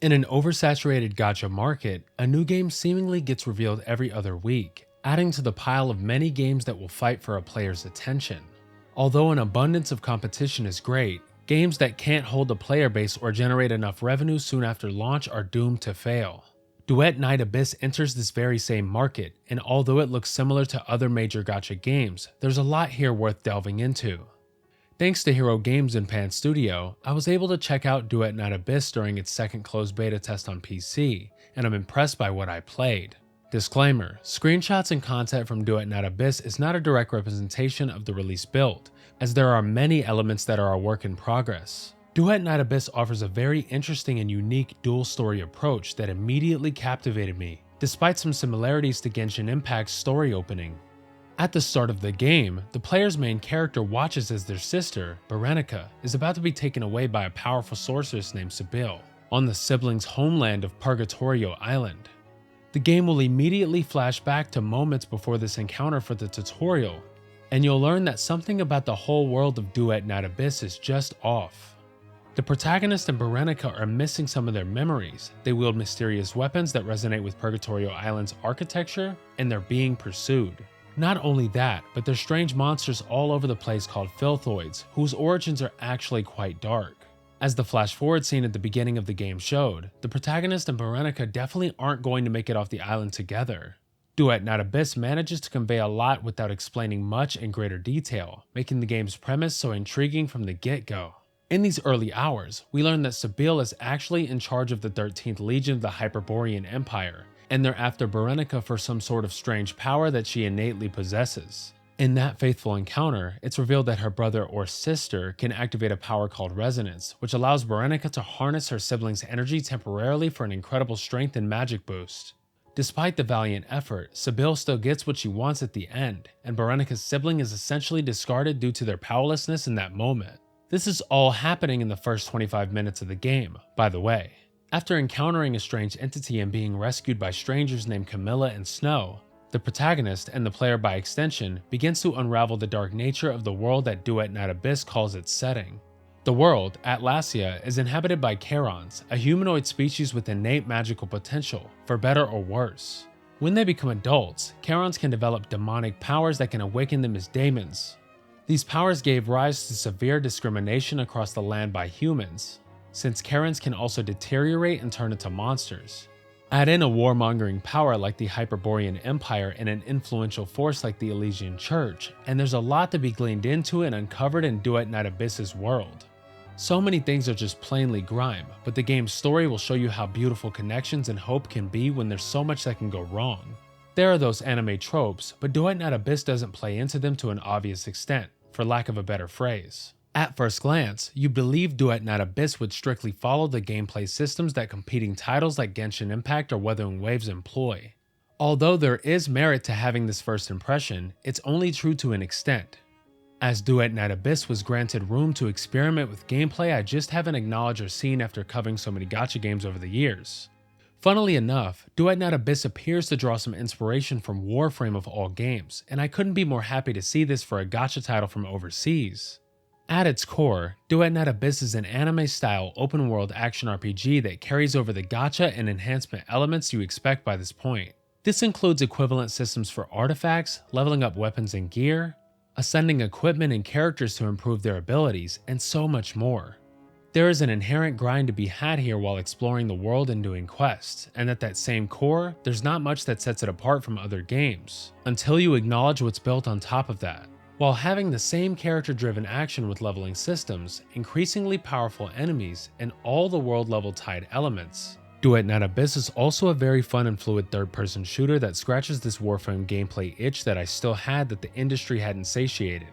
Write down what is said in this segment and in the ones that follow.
In an oversaturated gacha market, a new game seemingly gets revealed every other week, adding to the pile of many games that will fight for a player's attention. Although an abundance of competition is great, games that can't hold a player base or generate enough revenue soon after launch are doomed to fail. Duet Night Abyss enters this very same market, and although it looks similar to other major gacha games, there's a lot here worth delving into. Thanks to Hero Games and Pan Studio, I was able to check out Duet Night Abyss during its second closed beta test on PC, and I'm impressed by what I played. Disclaimer: screenshots and content from Duet Night Abyss is not a direct representation of the release build, as there are many elements that are a work in progress. Duet Night Abyss offers a very interesting and unique dual story approach that immediately captivated me, despite some similarities to Genshin Impact's story opening. At the start of the game, the player's main character watches as their sister, Berenica, is about to be taken away by a powerful sorceress named Sibyl, on the siblings' homeland of Purgatorio Island. The game will immediately flash back to moments before this encounter for the tutorial, and you'll learn that something about the whole world of Duet Night Abyss is just off. The protagonist and Berenica are missing some of their memories, they wield mysterious weapons that resonate with Purgatorio Island's architecture, and they're being pursued. Not only that, but there's strange monsters all over the place called Filthoids, whose origins are actually quite dark. As the flash forward scene at the beginning of the game showed, the protagonist and Berenica definitely aren't going to make it off the island together. Duet Night Abyss manages to convey a lot without explaining much in greater detail, making the game's premise so intriguing from the get-go. In these early hours, we learn that Sibyl is actually in charge of the 13th Legion of the Hyperborean Empire, and they're after Berenica for some sort of strange power that she innately possesses. In that faithful encounter, it's revealed that her brother or sister can activate a power called Resonance, which allows Berenica to harness her siblings' energy temporarily for an incredible strength and magic boost. Despite the valiant effort, Sibyl still gets what she wants at the end, and Berenica's sibling is essentially discarded due to their powerlessness in that moment. This is all happening in the first 25 minutes of the game, by the way. After encountering a strange entity and being rescued by strangers named Camilla and Snow, the protagonist, and the player by extension, begins to unravel the dark nature of the world that Duet Night Abyss calls its setting. The world, Atlasia, is inhabited by Charons, a humanoid species with innate magical potential, for better or worse. When they become adults, Charons can develop demonic powers that can awaken them as daemons. These powers gave rise to severe discrimination across the land by humans, since Charons can also deteriorate and turn into monsters. Add in a warmongering power like the Hyperborean Empire and an influential force like the Elysian Church, and there's a lot to be gleaned into and uncovered in Duet Night Abyss's world. So many things are just plainly grime, but the game's story will show you how beautiful connections and hope can be when there's so much that can go wrong. There are those anime tropes, but Duet Night Abyss doesn't play into them to an obvious extent, for lack of a better phrase. At first glance, you believe Duet Night Abyss would strictly follow the gameplay systems that competing titles like Genshin Impact or Wuthering Waves employ. Although there is merit to having this first impression, it's only true to an extent. As Duet Night Abyss was granted room to experiment with gameplay I just haven't acknowledged or seen after covering so many gacha games over the years. Funnily enough, Duet Night Abyss appears to draw some inspiration from Warframe of all games, and I couldn't be more happy to see this for a gacha title from overseas. At its core, Duet Night Abyss is an anime-style open-world action RPG that carries over the gacha and enhancement elements you expect by this point. This includes equivalent systems for artifacts, leveling up weapons and gear, ascending equipment and characters to improve their abilities, and so much more. There is an inherent grind to be had here while exploring the world and doing quests, and at that same core, there's not much that sets it apart from other games, until you acknowledge what's built on top of that. While having the same character-driven action with leveling systems, increasingly powerful enemies, and all the world-level tied elements, Duet Night Abyss is also a very fun and fluid third-person shooter that scratches this Warframe gameplay itch that I still had that the industry hadn't satiated.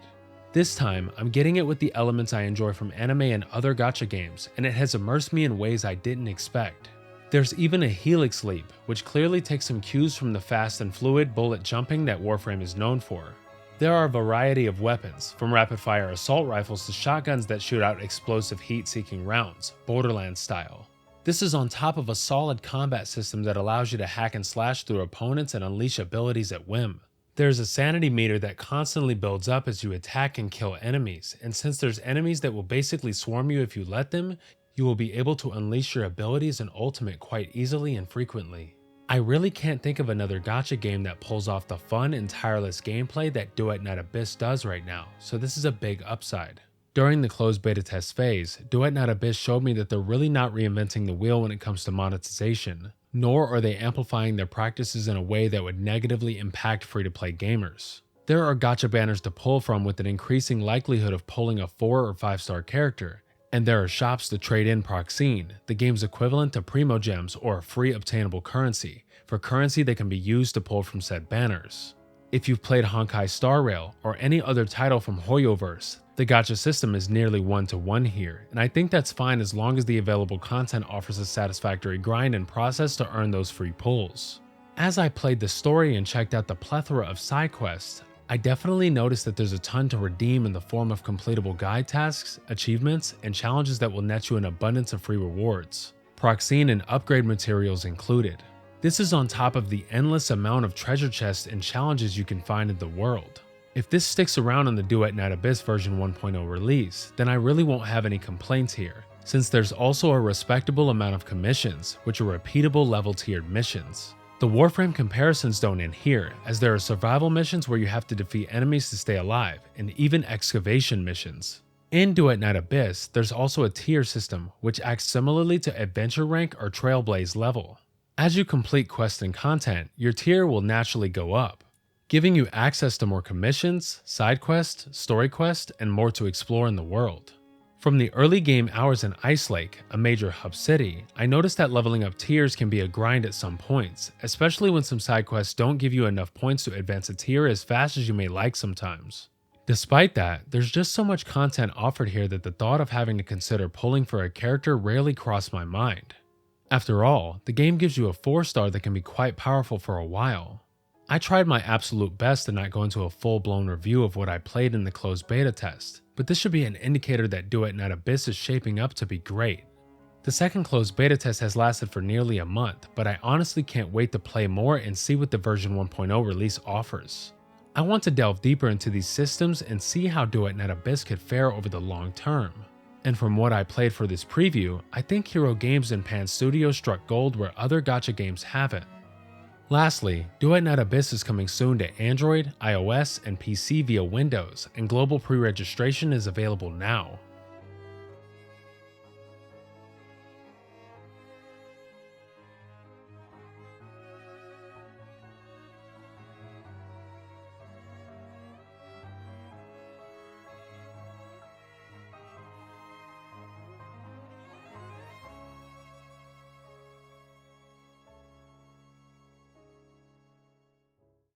This time, I'm getting it with the elements I enjoy from anime and other gacha games, and it has immersed me in ways I didn't expect. There's even a Helix Leap, which clearly takes some cues from the fast and fluid bullet jumping that Warframe is known for. There are a variety of weapons, from rapid-fire assault rifles to shotguns that shoot out explosive heat-seeking rounds, Borderlands style. This is on top of a solid combat system that allows you to hack and slash through opponents and unleash abilities at whim. There's a sanity meter that constantly builds up as you attack and kill enemies, and since there's enemies that will basically swarm you if you let them, You will be able to unleash your abilities and ultimate quite easily and frequently. I really can't think of another gacha game that pulls off the fun and tireless gameplay that Duet Night Abyss does right now, so this is a big upside. During the closed beta test phase, Duet Night Abyss showed me that they're really not reinventing the wheel when it comes to monetization, nor are they amplifying their practices in a way that would negatively impact free-to-play gamers. There are gacha banners to pull from with an increasing likelihood of pulling a 4 or 5-star character, and there are shops to trade in Proxene, the game's equivalent to Primo Gems or free obtainable currency, for currency that can be used to pull from said banners. If you've played Honkai Star Rail or any other title from Hoyoverse, the gacha system is nearly 1-to-1 here, and I think that's fine as long as the available content offers a satisfactory grind and process to earn those free pulls. As I played the story and checked out the plethora of side quests, I definitely noticed that there's a ton to redeem in the form of completable guide tasks, achievements, and challenges that will net you an abundance of free rewards, Proxene and upgrade materials included. This is on top of the endless amount of treasure chests and challenges you can find in the world. If this sticks around on the Duet Night Abyss version 1.0 release, then I really won't have any complaints here, since there's also a respectable amount of commissions, which are repeatable level-tiered missions. The Warframe comparisons don't end here, as there are survival missions where you have to defeat enemies to stay alive, and even excavation missions. In Duet Night Abyss, there's also a tier system, which acts similarly to Adventure Rank or Trailblaze level. As you complete quests and content, your tier will naturally go up, giving you access to more commissions, side quests, story quests, and more to explore in the world. From the early game hours in Ice Lake, a major hub city, I noticed that leveling up tiers can be a grind at some points, especially when some side quests don't give you enough points to advance a tier as fast as you may like sometimes. Despite that, there's just so much content offered here that the thought of having to consider pulling for a character rarely crossed my mind. After all, the game gives you a 4-star that can be quite powerful for a while. I tried my absolute best to not go into a full-blown review of what I played in the closed beta test, but this should be an indicator that Duet Night Abyss is shaping up to be great. The second closed beta test has lasted for nearly a month, but I honestly can't wait to play more and see what the version 1.0 release offers. I want to delve deeper into these systems and see how Duet Night Abyss could fare over the long term. And from what I played for this preview, I think Hero Games and Pan Studios struck gold where other gacha games haven't. Lastly, Duet Night Abyss is coming soon to Android, iOS, and PC via Windows, and global pre-registration is available now.